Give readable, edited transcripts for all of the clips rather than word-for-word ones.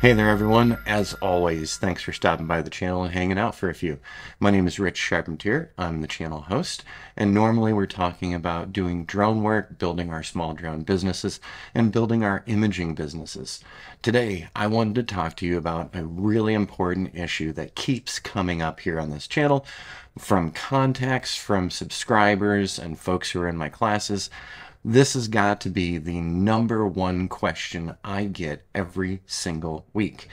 Hey there everyone, as always, thanks for stopping by the channel and hanging out for a few. My name is Rich Charpentier, I'm the channel host, and normally we're talking about doing drone work, building our small drone businesses, and building our imaging businesses. Today, I wanted to talk to you about a really important issue that keeps coming up here on this channel from contacts, from subscribers, and folks who are in my classes. This has got to be the #1 question I get every single week.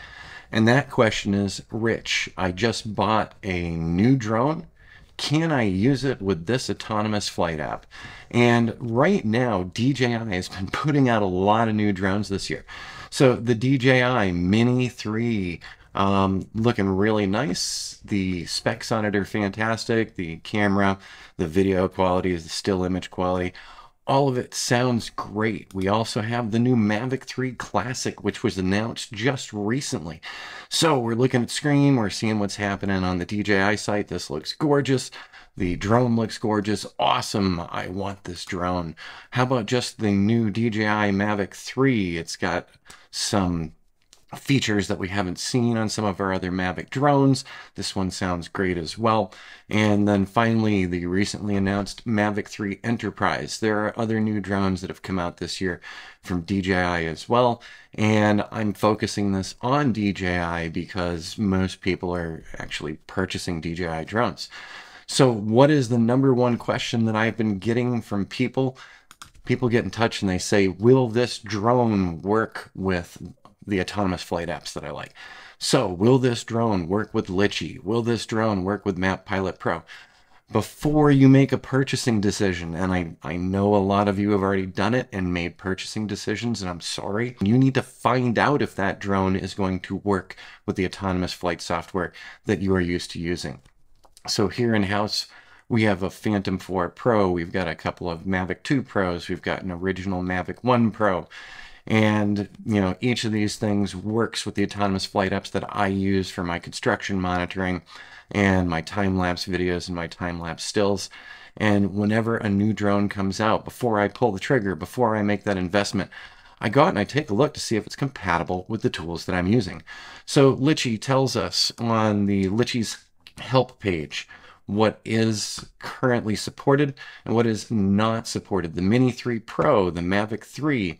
And that question is, Rich, I just bought a new drone. Can I use it with this autonomous flight app? And right now, DJI has been putting out a lot of new drones this year. So the DJI Mini 3, looking really nice. The specs on it are fantastic. The camera, the video quality, the still image quality, all of it sounds great. We also have the new Mavic 3 Classic, which was announced just recently. So we're looking at screen, we're seeing what's happening on the DJI site. This looks gorgeous. The drone looks gorgeous. Awesome. I want this drone. How about just the new DJI Mavic 3? It's got some features that we haven't seen on some of our other Mavic drones. This one sounds great as well. And then finally, the recently announced Mavic 3 Enterprise. There are other new drones that have come out this year from DJI as well. And I'm focusing this on DJI because most people are actually purchasing DJI drones. So what is the #1 question that I've been getting from people? People get in touch and they say, will this drone work with the autonomous flight apps that I like? So will this drone work with Litchi? Will this drone work with Map Pilot Pro? Before you make a purchasing decision, and I know a lot of you have already done it and made purchasing decisions, and I'm sorry, you need to find out if that drone is going to work with the autonomous flight software that you are used to using. So here in-house, we have a Phantom 4 Pro, we've got a couple of Mavic 2 Pros, we've got an original Mavic 1 Pro. And, each of these things works with the autonomous flight apps that I use for my construction monitoring and my time-lapse videos and my time-lapse stills. And whenever a new drone comes out, before I pull the trigger, before I make that investment, I go out and I take a look to see if it's compatible with the tools that I'm using. So Litchi tells us on the Litchi's help page what is currently supported and what is not supported. The Mini 3 Pro, the Mavic 3,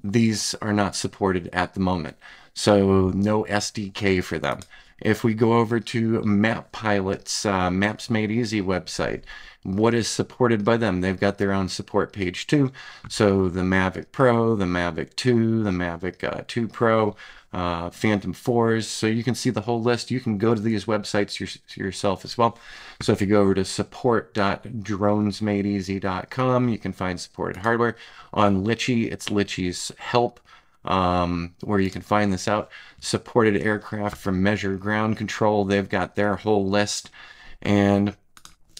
these are not supported at the moment, so no SDK for them. If we go over to Map Pilot's Maps Made Easy website, what is supported by them? They've got their own support page too. So the Mavic Pro, the Mavic 2, the Mavic 2 Pro, Phantom 4s. So you can see the whole list. You can go to these websites yourself as well. So if you go over to support.dronesmadeeasy.com, you can find supported hardware. On Litchi, it's Litchi's help, where you can find this out. Supported aircraft from Measure Ground Control, they've got their whole list. And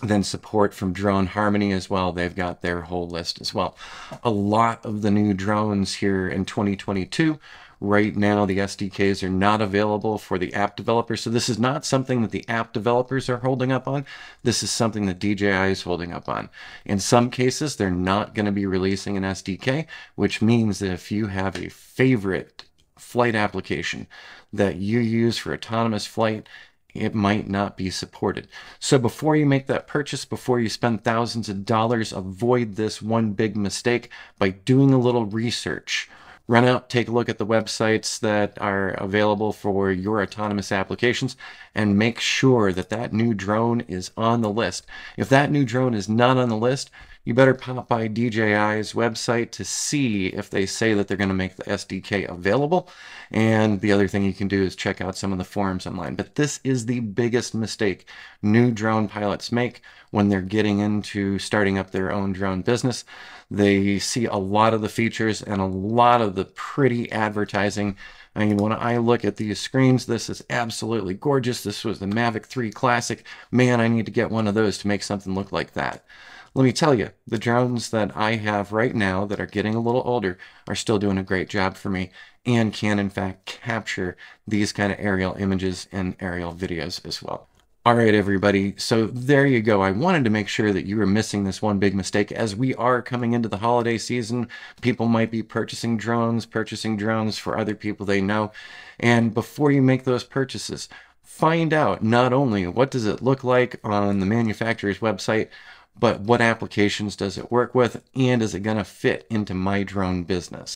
then support from Drone Harmony as well, they've got their whole list as well. A lot of the new drones here in 2022, right now the SDKs are not available for the app developers. So this is not something that the app developers are holding up on. This is something that DJI is holding up on. In some cases, they're not going to be releasing an SDK, which means that if you have a favorite flight application that you use for autonomous flight, it might not be supported. So before you make that purchase, before you spend thousands of dollars, avoid this one big mistake by doing a little research. Run out, take a look at the websites that are available for your autonomous applications, and make sure that that new drone is on the list. If that new drone is not on the list, you better pop by DJI's website to see if they say that they're going to make the SDK available. And the other thing you can do is check out some of the forums online. But this is the biggest mistake new drone pilots make when they're getting into starting up their own drone business. They see a lot of the features and a lot of the pretty advertising. I mean, when I look at these screens, this is absolutely gorgeous. This was the Mavic 3 Classic. Man, I need to get one of those to make something look like that. Let me tell you, the drones that I have right now that are getting a little older are still doing a great job for me and can in fact capture these kind of aerial images and aerial videos as well. All right, everybody. So there you go. I wanted to make sure that you were missing this one big mistake. As we are coming into the holiday season, people might be purchasing drones for other people they know. And before you make those purchases, find out not only what does it look like on the manufacturer's website, but what applications does it work with, and is it going to fit into my drone business?